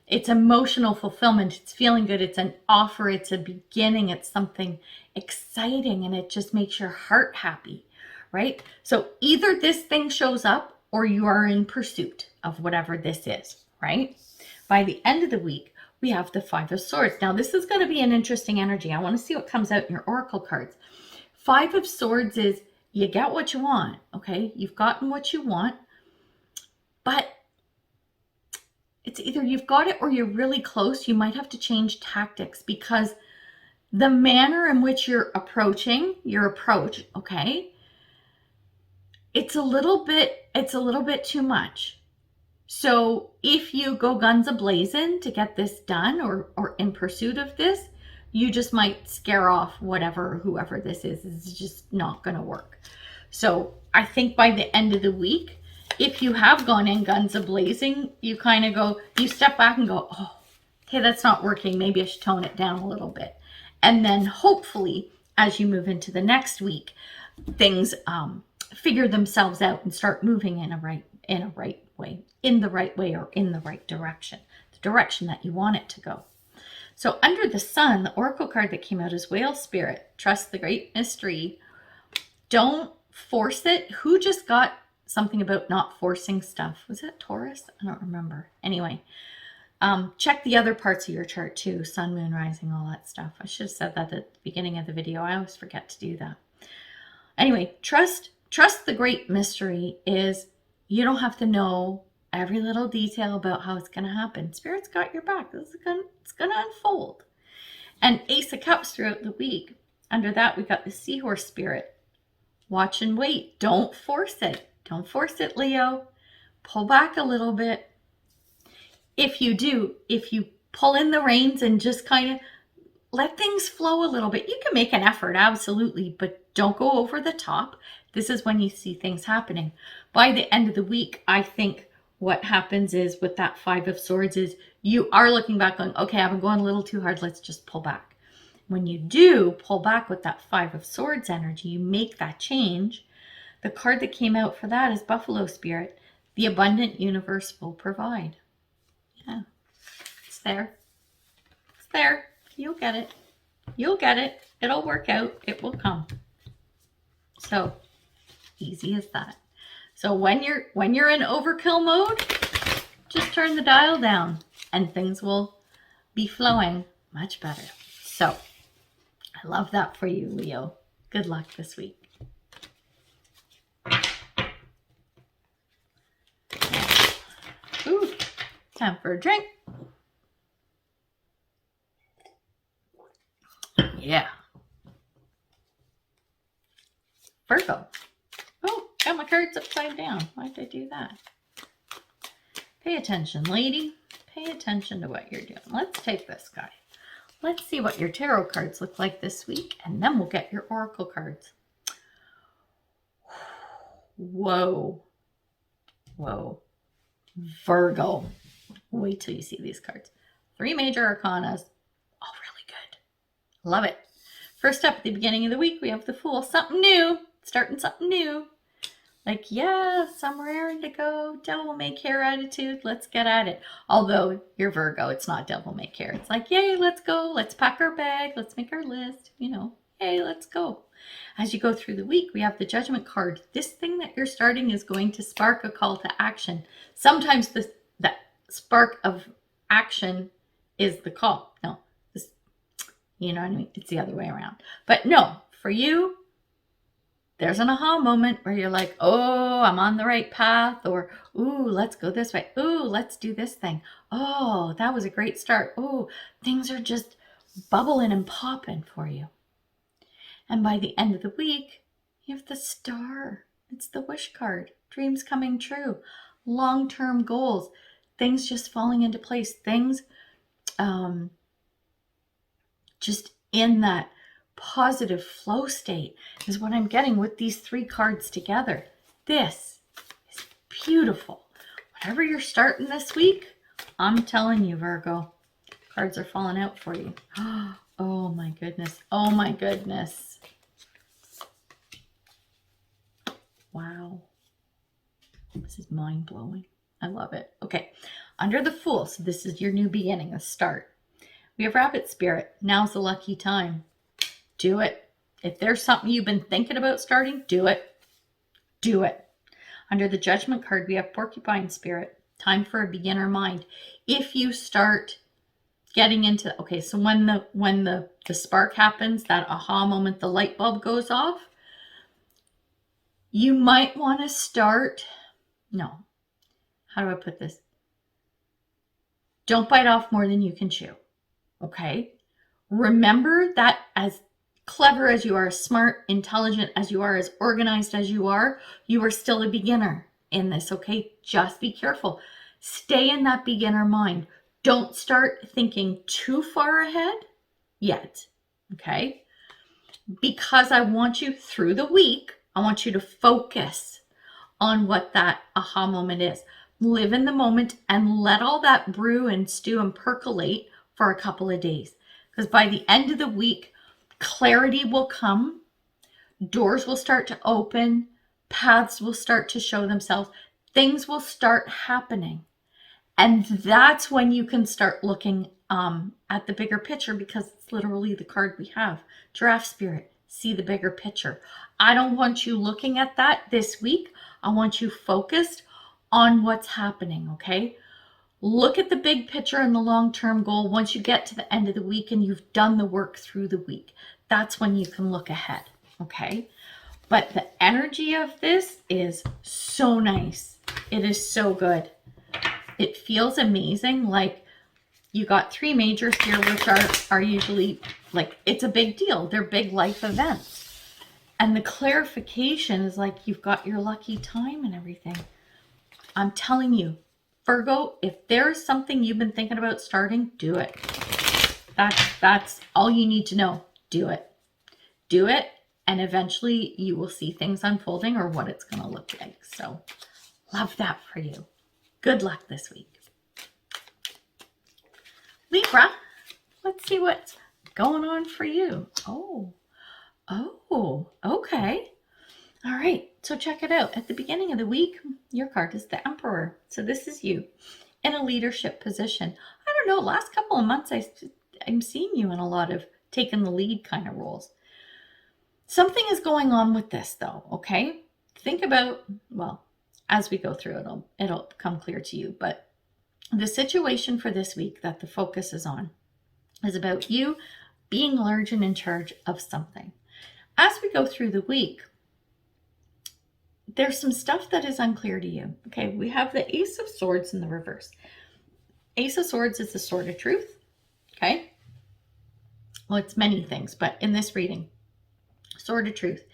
It's emotional fulfillment. It's feeling good. It's an offer. It's a beginning. It's something exciting, and it just makes your heart happy, right? So either this thing shows up or you are in pursuit of whatever this is, right? By the end of the week, we have the Five of Swords. Now, this is going to be an interesting energy. I want to see what comes out in your oracle cards. Five of Swords is you get what you want, okay? You've gotten what you want, but it's either you've got it or you're really close. You might have to change tactics because the manner in which you're approaching your approach, okay, it's a little bit too much. So if you go guns a-blazing to get this done or in pursuit of this, you just might scare off whoever this is. It's just not going to work. So I think by the end of the week, if you have gone in guns a-blazing, you kind of go, you step back and go, oh, okay, that's not working. Maybe I should tone it down a little bit. And then hopefully, as you move into the next week, things figure themselves out and start moving in the right way or in the right direction, the direction that you want it to go. So under the sun, the oracle card that came out is Whale Spirit. Trust the great mystery. Don't force it. Who just got something about not forcing stuff? Was that Taurus? I don't remember. Anyway, check the other parts of your chart too. Sun, moon, rising, all that stuff. I should have said that at the beginning of the video. I always forget to do that. Anyway, trust the great mystery is you don't have to know every little detail about how it's going to happen. Spirit's got your back. It's going to unfold. And Ace of Cups throughout the week. Under that, we got the Seahorse Spirit. Watch and wait. Don't force it. Don't force it, Leo. Pull back a little bit. If you pull in the reins and just kind of let things flow a little bit, you can make an effort, absolutely, but don't go over the top. This is when you see things happening. By the end of the week, I think what happens is with that Five of Swords is you are looking back going, okay, I've been going a little too hard. Let's just pull back. When you do pull back with that Five of Swords energy, you make that change. The card that came out for that is Buffalo Spirit. The abundant universe will provide. Yeah, it's there. It's there. You'll get it. You'll get it. It'll work out. It will come. So easy as that. So when you're in overkill mode, just turn the dial down and things will be flowing much better. So I love that for you, Leo. Good luck this week. Ooh, time for a drink. Yeah. Virgo. Oh, got my cards upside down. Why did I do that? Pay attention, lady. Pay attention to what you're doing. Let's take this guy. Let's see what your tarot cards look like this week, and then we'll get your oracle cards. Whoa. Whoa. Virgo. Wait till you see these cards. 3 major arcanas. All really good. Love it. First up at the beginning of the week, we have the Fool. Something new. Starting something new. Like, yeah, summer errand to go. Devil may care attitude. Let's get at it. Although you're Virgo, it's not devil may care. It's like, yay, let's go. Let's pack our bag. Let's make our list. You know, hey, let's go. As you go through the week, we have the Judgment card. This thing that you're starting is going to spark a call to action. Sometimes that spark of action is the call. No, this, you know what I mean? It's the other way around. But no, for you, there's an aha moment where you're like, oh, I'm on the right path, or, ooh, let's go this way. Ooh, let's do this thing. Oh, that was a great start. Oh, things are just bubbling and popping for you. And by the end of the week, you have the Star. It's the wish card. Dreams coming true. Long-term goals. Things just falling into place. Things just in that positive flow state is what I'm getting with these 3 cards together. This is beautiful. Whatever you're starting this week, I'm telling you, Virgo, cards are falling out for you. Oh my goodness. Oh my goodness. Wow. This is mind-blowing. I love it. Okay. Under the Fool, so this is your new beginning, a start. We have Rabbit Spirit. Now's the lucky time. Do it. If there's something you've been thinking about starting, do it. Do it. Under the Judgment card, we have Porcupine Spirit. Time for a beginner mind. If you start getting into, okay, so when the spark happens, that aha moment, the light bulb goes off, you might want to start, no, how do I put this? Don't bite off more than you can chew, okay? Remember that as clever as you are, as smart, intelligent as you are, as organized as you are still a beginner in this, okay? Just be careful. Stay in that beginner mind. Don't start thinking too far ahead yet, okay? Because I want you through the week, I want you to focus on what that aha moment is. Live in the moment and let all that brew and stew and percolate for a couple of days. Because by the end of the week, clarity will come, doors will start to open, paths will start to show themselves, things will start happening. And that's when you can start looking at the bigger picture, because it's literally the card we have. Giraffe Spirit, see the bigger picture. I don't want you looking at that this week. I want you focused on what's happening, okay? Look at the big picture and the long-term goal once you get to the end of the week and you've done the work through the week. That's when you can look ahead, okay? But the energy of this is so nice. It is so good. It feels amazing. Like you got 3 majors here, which are usually like, it's a big deal. They're big life events. And the clarification is like, you've got your lucky time and everything. I'm telling you, Virgo, if there's something you've been thinking about starting, do it. That's all you need to know. Do it. Do it. And eventually you will see things unfolding or what it's going to look like. So love that for you. Good luck this week. Libra, let's see what's going on for you. Oh, okay. All right, so check it out. At the beginning of the week, your card is the Emperor. So this is you in a leadership position. I don't know, last couple of months, I'm seeing you in a lot of taking the lead kind of roles. Something is going on with this though, okay? Think about, well, as we go through it'll become clear to you, but the situation for this week that the focus is on is about you being large and in charge of something. As we go through the week, there's some stuff that is unclear to you. Okay, we have the Ace of Swords in the reverse. Ace of Swords is the sword of truth. Okay, well, it's many things, but in this reading, sword of truth,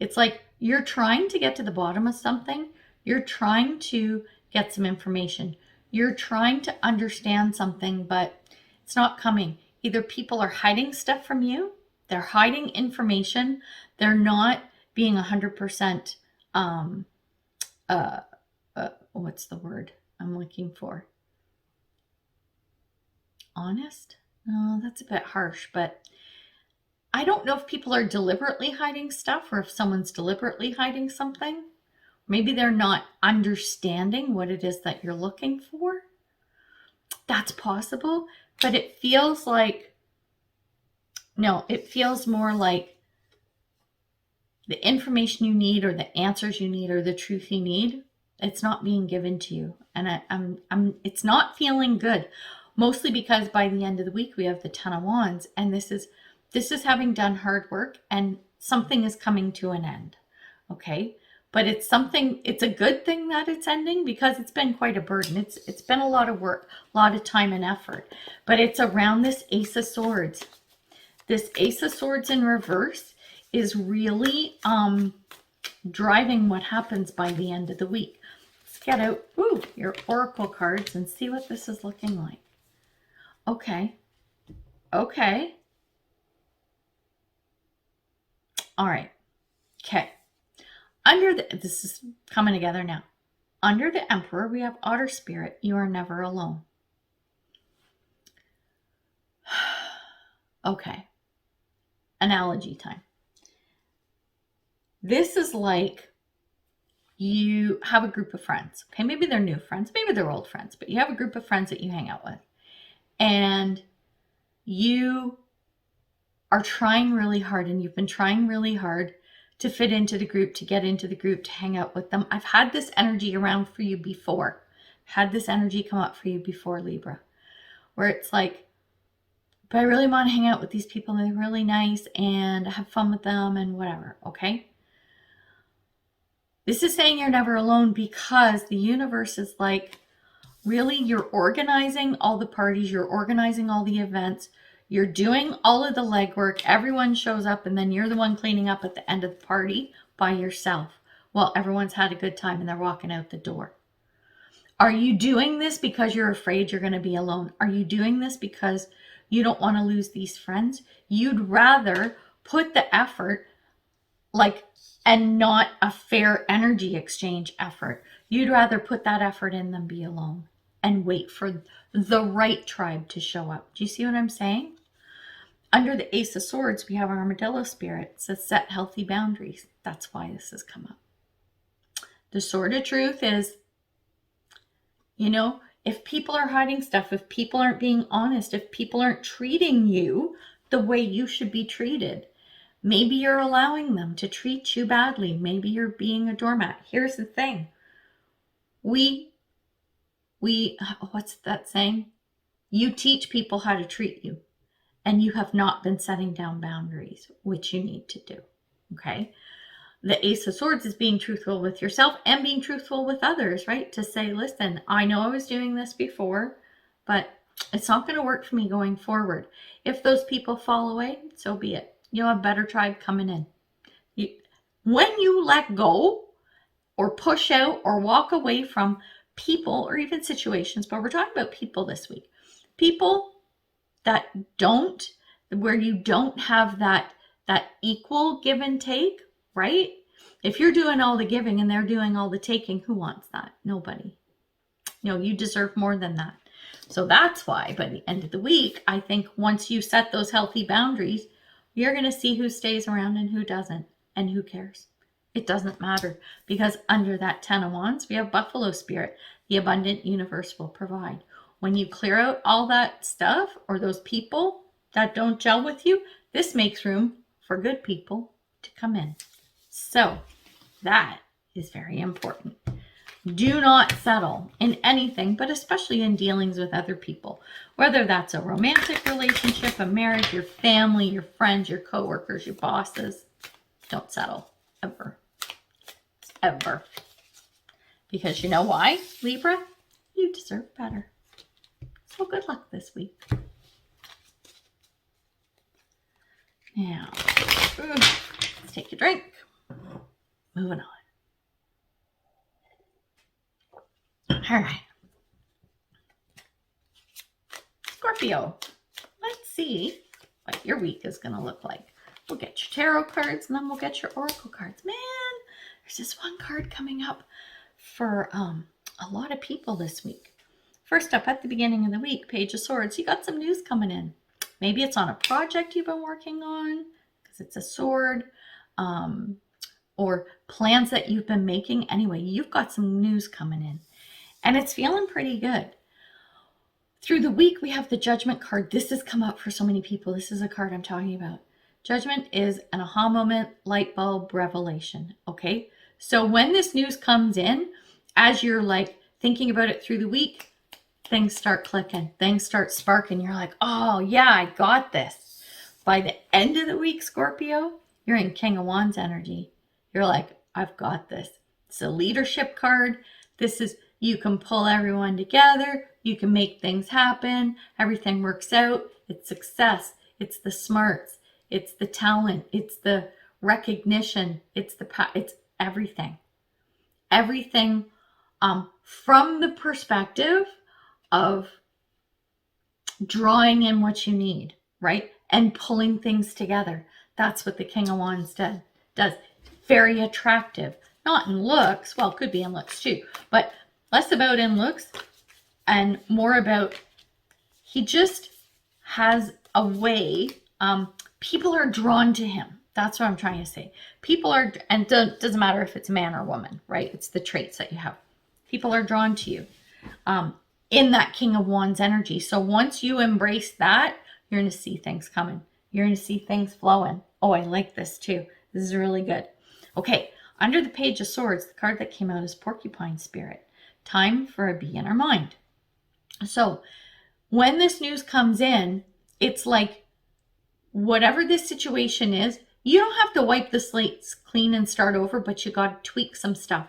it's like you're trying to get to the bottom of something. You're trying to get some information. You're trying to understand something, but it's not coming. Either people are hiding stuff from you, they're hiding information, they're not being 100% what's the word I'm looking for? Honest? No, that's a bit harsh, but I don't know if people are deliberately hiding stuff or if someone's deliberately hiding something. Maybe they're not understanding what it is that you're looking for. That's possible, but it feels like, no, it feels more like the information you need or the answers you need or the truth you need, it's not being given to you. And it's not feeling good, mostly because by the end of the week we have the Ten of Wands, and this is having done hard work and something is coming to an end. Okay. But it's a good thing that it's ending because it's been quite a burden. It's been a lot of work, a lot of time and effort, but it's around this Ace of Swords. This Ace of Swords in reverse is really driving what happens by the end of the week. Let's get out your oracle cards and see what this is looking like. Okay. All right. Okay. This is coming together now. Under the Emperor, we have Otter Spirit. You are never alone. Okay. Analogy time. This is like you have a group of friends. Okay, maybe they're new friends, maybe they're old friends, but you have a group of friends that you hang out with. And you are trying really hard, and you've been trying really hard to fit into the group, to get into the group, to hang out with them. I've had this energy around for you before. Had this energy come up for you before, Libra, where it's like, but I really want to hang out with these people, and they're really nice, and have fun with them, and whatever, okay? This is saying you're never alone, because the universe is like, really, you're organizing all the parties, you're organizing all the events, you're doing all of the legwork, everyone shows up, and then you're the one cleaning up at the end of the party by yourself while everyone's had a good time and they're walking out the door. Are you doing this because you're afraid you're going to be alone? Are you doing this because you don't want to lose these friends? You'd rather put the effort, like, and not a fair energy exchange effort. You'd rather put that effort in than be alone and wait for the right tribe to show up. Do you see what I'm saying? Under the Ace of Swords, we have our Armadillo spirit. It says set healthy boundaries. That's why this has come up. The Sword of Truth is, you know, if people are hiding stuff, if people aren't being honest, if people aren't treating you the way you should be treated, maybe you're allowing them to treat you badly. Maybe you're being a doormat. Here's the thing. What's that saying? You teach people how to treat you, and you have not been setting down boundaries, which you need to do, okay? The Ace of Swords is being truthful with yourself and being truthful with others, right? To say, listen, I know I was doing this before, but it's not going to work for me going forward. If those people fall away, so be it. You'll have a better tribe coming in. When you let go or push out or walk away from people or even situations, but we're talking about people this week. People that where you don't have that equal give and take, right? If you're doing all the giving and they're doing all the taking, who wants that? Nobody. You know, you deserve more than that. So that's why by the end of the week, I think once you set those healthy boundaries, you're going to see who stays around and who doesn't, and who cares. It doesn't matter, because under that 10 of Wands, we have Buffalo Spirit. The abundant universe will provide. When you clear out all that stuff or those people that don't gel with you, this makes room for good people to come in. So that is very important. Do not settle in anything, but especially in dealings with other people. Whether that's a romantic relationship, a marriage, your family, your friends, your coworkers, your bosses. Don't settle, ever. Ever. Because you know why, Libra? You deserve better. So good luck this week. Now, let's take a drink. Moving on. All right. Scorpio, let's see what your week is going to look like. We'll get your tarot cards, and then we'll get your oracle cards. Man, there's this one card coming up for a lot of people this week. First up, at the beginning of the week, Page of Swords. You got some news coming in. Maybe it's on a project you've been working on, because it's a sword, or plans that you've been making. Anyway, you've got some news coming in. And it's feeling pretty good. Through the week, we have the Judgment card. This has come up for so many people. This is a card I'm talking about. Judgment is an aha moment, light bulb, revelation. Okay? So when this news comes in, as you're like thinking about it through the week, things start clicking. Things start sparking. You're like, oh yeah, I got this. By the end of the week, Scorpio, you're in King of Wands energy. You're like, I've got this. It's a leadership card. This is... You can pull everyone together. You can make things happen. Everything works out. It's success. It's the smarts. It's the talent. It's the recognition. It's everything. Everything from the perspective of drawing in what you need, right? And pulling things together. That's what the King of Wands does. Very attractive. Not in looks. Well, it could be in looks too. But less about in looks and more about, he just has a way, people are drawn to him. That's what I'm trying to say. People are, and it doesn't matter if it's man or woman, right? It's the traits that you have. People are drawn to you in that King of Wands energy. So once you embrace that, you're going to see things coming. You're going to see things flowing. Oh, I like this too. This is really good. Okay, under the Page of Swords, the card that came out is Porcupine Spirit. Time for a bee in our mind. So when this news comes in, it's like, whatever this situation is, you don't have to wipe the slates clean and start over, but you got to tweak some stuff.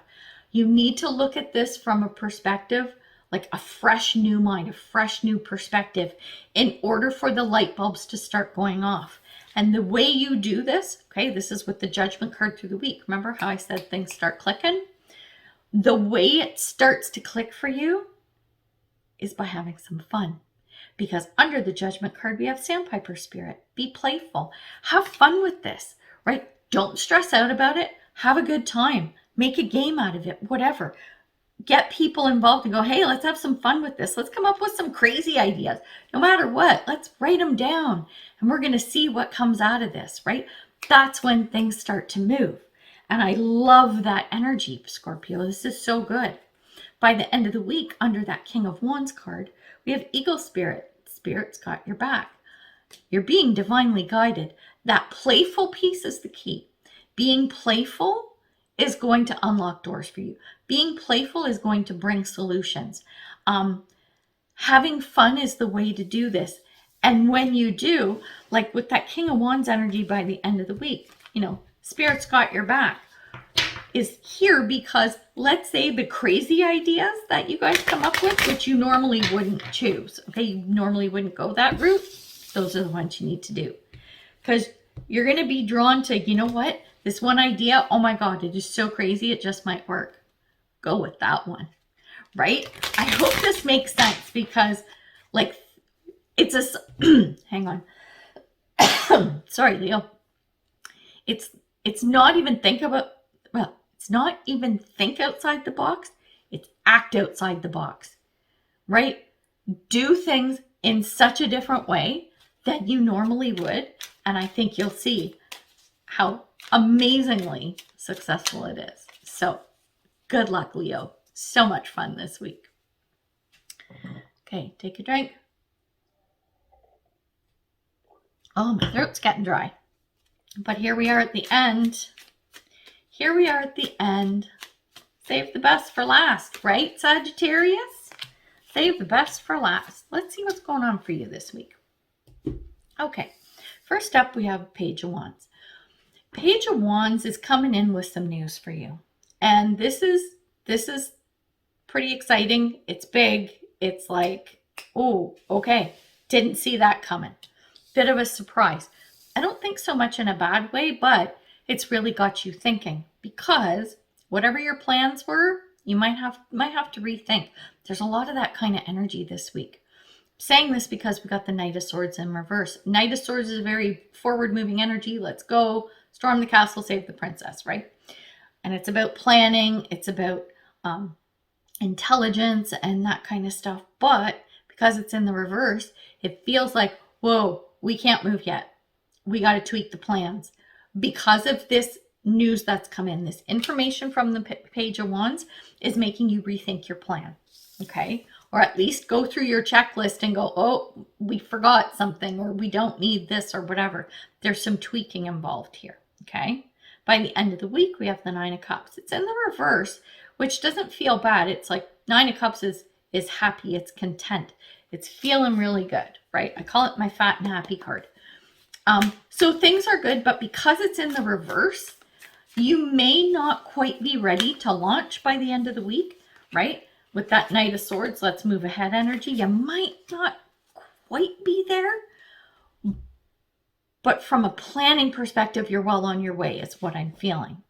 You need to look at this from a perspective, like a fresh new mind, a fresh new perspective, in order for the light bulbs to start going off. And the way you do this, okay, this is with the Judgment card through the week. Remember how I said things start clicking? The way it starts to click for you is by having some fun. Because under the Judgment card, we have Sandpiper Spirit. Be playful. Have fun with this, right? Don't stress out about it. Have a good time. Make a game out of it, whatever. Get people involved and go, hey, let's have some fun with this. Let's come up with some crazy ideas. No matter what, let's write them down. And we're going to see what comes out of this, right? That's when things start to move. And I love that energy, Scorpio. This is so good. By the end of the week, under that King of Wands card, we have Eagle Spirit. Spirit's got your back. You're being divinely guided. That playful piece is the key. Being playful is going to unlock doors for you. Being playful is going to bring solutions. Having fun is the way to do this. And when you do, like with that King of Wands energy by the end of the week, Spirit's got your back, is here because, let's say, the crazy ideas that you guys come up with, which you normally wouldn't choose, okay? You normally wouldn't go that route. Those are the ones you need to do. Because you're going to be drawn to, you know what? This one idea, oh my God, it is so crazy, it just might work. Go with that one, right? I hope this makes sense because, like, it's a, hang on. Sorry, Leo. It's not even it's not even think outside the box. It's act outside the box, right? Do things in such a different way than you normally would. And I think you'll see how amazingly successful it is. So good luck, Leo. So much fun this week. Okay, take a drink. Oh, my throat's getting dry. But here we are at the end. Here we are at the end. Save the best for last, right, Sagittarius? Save the best for last. Let's see what's going on for you this week. Okay, first up we have Page of Wands. Page of Wands is coming in with some news for you. And this is pretty exciting. It's big. It's like, oh, okay. Didn't see that coming. Bit of a surprise. I don't think so much in a bad way, but it's really got you thinking, because whatever your plans were, you might have to rethink. There's a lot of that kind of energy this week. I'm saying this because we got the Knight of Swords in reverse. Knight of Swords is a very forward-moving energy. Let's go, storm the castle, save the princess, right? And it's about planning. It's about intelligence and that kind of stuff. But because it's in the reverse, it feels like, whoa, we can't move yet. We got to tweak the plans. Because of this news that's come in, this information from the Page of Wands is making you rethink your plan, okay? Or at least go through your checklist and go, oh, we forgot something, or we don't need this, or whatever. There's some tweaking involved here, okay? By the end of the week, we have the Nine of Cups. It's in the reverse, which doesn't feel bad. It's like Nine of Cups is happy, it's content. It's feeling really good, right? I call it my fat and happy card. So things are good, but because it's in the reverse, you may not quite be ready to launch by the end of the week, right? With that Knight of Swords, let's move ahead energy. You might not quite be there, but from a planning perspective, you're well on your way is what I'm feeling.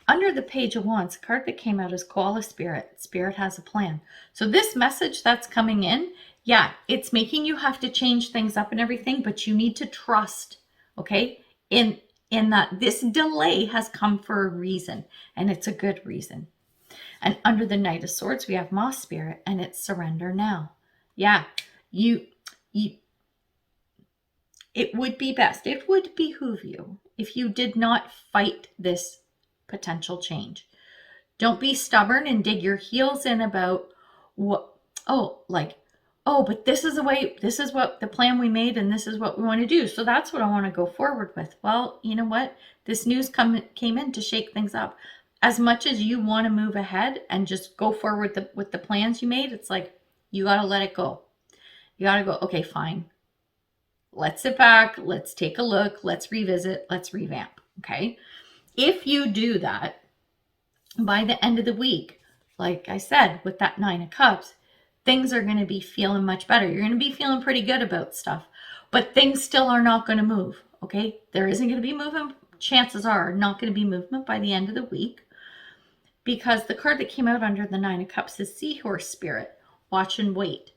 Under the Page of Wands, the card that came out is Koala Spirit. Spirit has a plan. So this message that's coming in, yeah, it's making you have to change things up and everything, but you need to trust, okay, in that this delay has come for a reason, and it's a good reason. And under the Knight of Swords, we have Moss Spirit, and it's surrender now. Yeah, it would be best, it would behoove you if you did not fight this potential change. Don't be stubborn and dig your heels in about what, but this is the way, this is what the plan we made, and this is what we want to do. So that's what I want to go forward with. Well, you know what? This news came in to shake things up. As much as you want to move ahead and just go forward with the plans you made, it's like, you got to let it go. You got to go, okay, fine. Let's sit back. Let's take a look. Let's revisit. Let's revamp. Okay. If you do that by the end of the week, like I said, with that 9 of Cups, things are going to be feeling much better. You're going to be feeling pretty good about stuff, but things still are not going to move. Okay. There isn't going to be movement. Chances are not going to be movement by the end of the week, because the card that came out under the 9 of Cups is Seahorse Spirit. Watch and wait.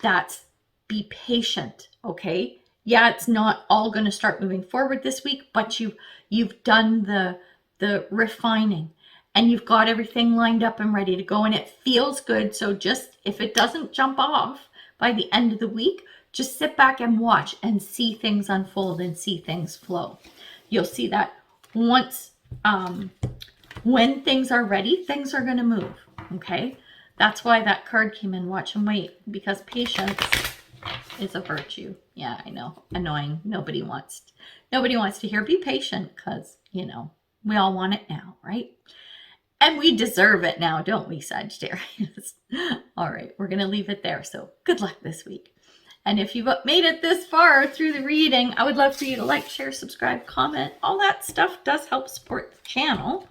That's be patient. Okay. Yeah, it's not all going to start moving forward this week, but you've done the refining, and you've got everything lined up and ready to go, and it feels good. So just, if it doesn't jump off by the end of the week, just sit back and watch and see things unfold and see things flow. You'll see that once, when things are ready, things are going to move. Okay. That's why that card came in, watch and wait, because patience is a virtue. Yeah, I know. Annoying. Nobody wants to hear be patient, because, you know, we all want it now, right? And we deserve it now, don't we, Sagittarius? All right, we're going to leave it there. So good luck this week. And if you've made it this far through the reading, I would love for you to like, share, subscribe, comment. All that stuff does help support the channel.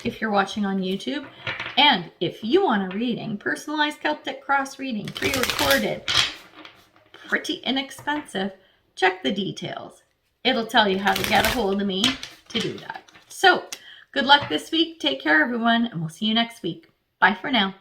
If you're watching on YouTube, and if you want a reading, personalized Celtic cross reading, pre-recorded, pretty inexpensive, check the details. It'll tell you how to get a hold of me to do that. So good luck this week. Take care, everyone, and we'll see you next week. Bye for now.